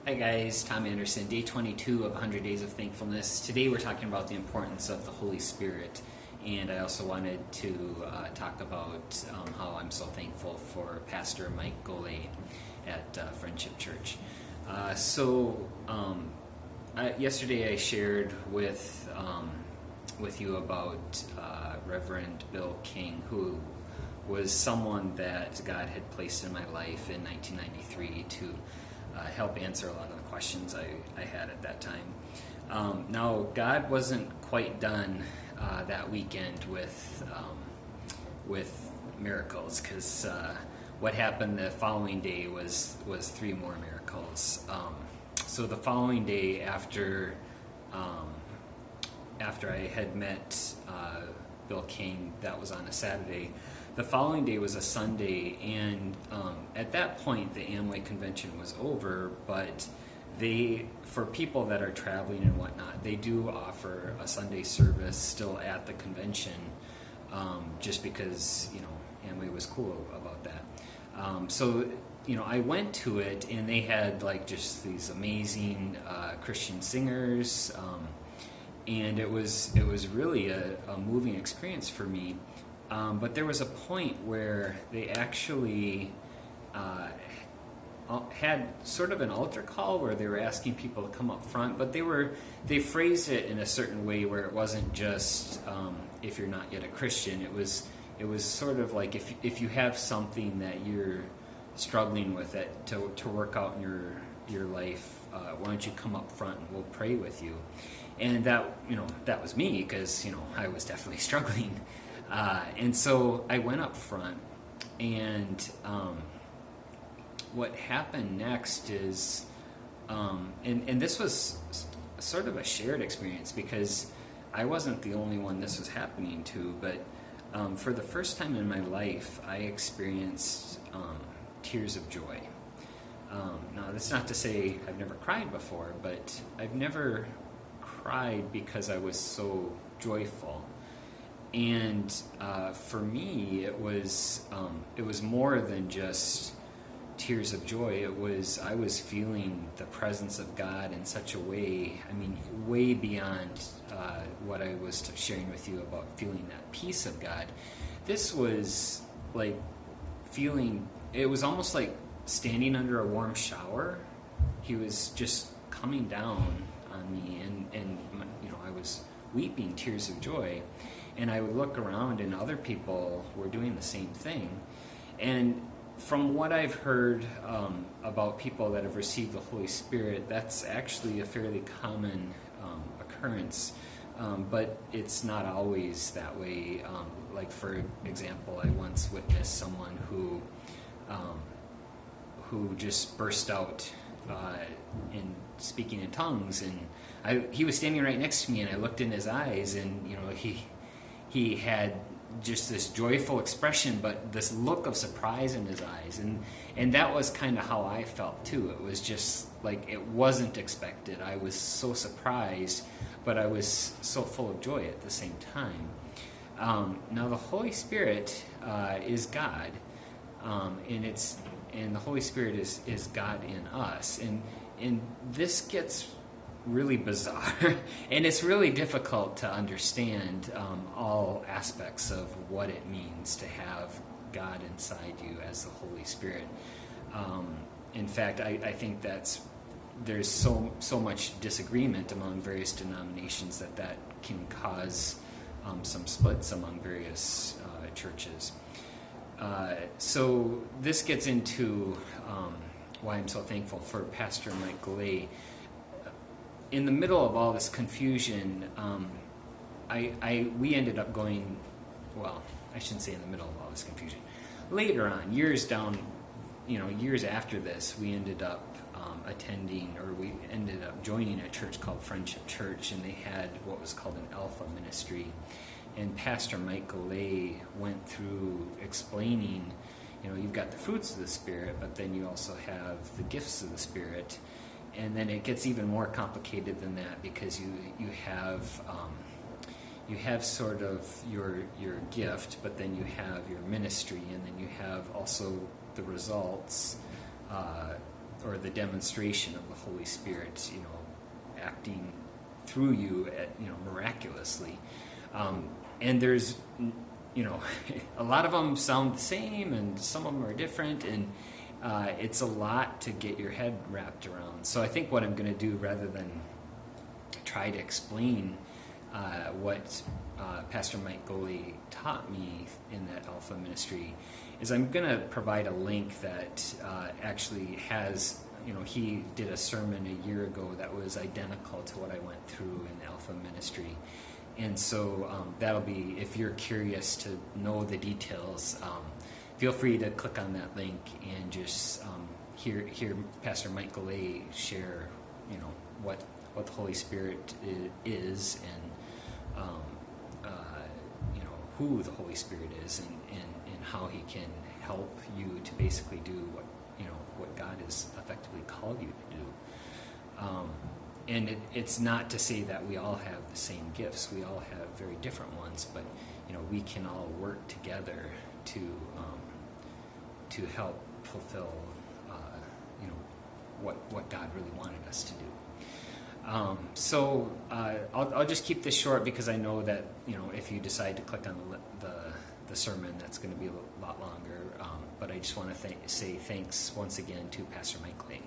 Hi guys, Tom Anderson, day 22 of 100 Days of Thankfulness. Today we're talking about the importance of the Holy Spirit, and I also wanted to talk about how I'm so thankful for Pastor Mike Golay at Friendship Church. Yesterday I shared with you about Reverend Bill King, who was someone that God had placed in my life in 1993 to help answer a lot of the questions I had at that time. Now, God wasn't quite done that weekend with miracles, because what happened the following day was 3 more miracles. So the following day, after I had met Bill King, that was on a Saturday. The following day was a Sunday, and at that point the Amway convention was over, but for people that are traveling and whatnot, they do offer a Sunday service still at the convention, just because, Amway was cool about that. So I went to it, and they had just these amazing Christian singers, and it was really a moving experience for me. But there was a point where they actually had sort of an altar call where they were asking people to come up front, but they phrased it in a certain way where it wasn't just if you're not yet a Christian. It was sort of like if you have something that you're struggling with to work out in your life, why don't you come up front and we'll pray with you. And that was me, because I was definitely struggling. And so I went up front, and what happened next is, and this was sort of a shared experience, because I wasn't the only one this was happening to, but for the first time in my life, I experienced tears of joy. Now, that's not to say I've never cried before, but I've never cried because I was so joyful. And for me, it was more than just tears of joy. I was feeling the presence of God in such a way, way beyond what I was sharing with you about feeling that peace of God. This was like it was almost like standing under a warm shower. He was just coming down on me, and I was weeping tears of joy. And I would look around, and other people were doing the same thing. And from what I've heard about people that have received the Holy Spirit, that's actually a fairly common occurrence. But it's not always that way. Like, for example, I once witnessed someone who just burst out in speaking in tongues. And he was standing right next to me, and I looked in his eyes, and he had just this joyful expression, but this look of surprise in his eyes. And that was kind of how I felt too. It was just like it wasn't expected. I was so surprised, but I was so full of joy at the same time. Now, the Holy Spirit is God, and the Holy Spirit is God in us. And this gets really bizarre, and it's really difficult to understand all aspects of what it means to have God inside you as the Holy Spirit. In fact, I think there's so much disagreement among various denominations that can cause some splits among various churches. So this gets into why I'm so thankful for Pastor Mike Golay. In the middle of all this confusion, we ended up going, well, I shouldn't say in the middle of all this confusion. Later on, years after this, we ended up we ended up joining a church called Friendship Church, and they had what was called an Alpha ministry. And Pastor Mike Golay went through explaining, you've got the fruits of the Spirit, but then you also have the gifts of the Spirit. And then it gets even more complicated than that, because you have sort of your gift, but then you have your ministry, and then you have also the results or the demonstration of the Holy Spirit, acting through you, miraculously. And there's, a lot of them sound the same, and some of them are different, and it's a lot to get your head wrapped around. So I think what I'm going to do, rather than try to explain what Pastor Mike Golay taught me in that Alpha ministry, is I'm going to provide a link that actually has, he did a sermon a year ago that was identical to what I went through in Alpha ministry. And so that'll be, if you're curious to know the details, feel free to click on that link and just hear Pastor Mike Golay share, what the Holy Spirit is, and who the Holy Spirit is, and how he can help you to basically do what God has effectively called you to do. And it's not to say that we all have the same gifts. We all have very different ones, but we can all work together to help fulfill what God really wanted us to do. So I'll just keep this short, because I know that if you decide to click on the sermon, that's going to be a lot longer. But I just want to say thanks once again to Pastor Mike Golay.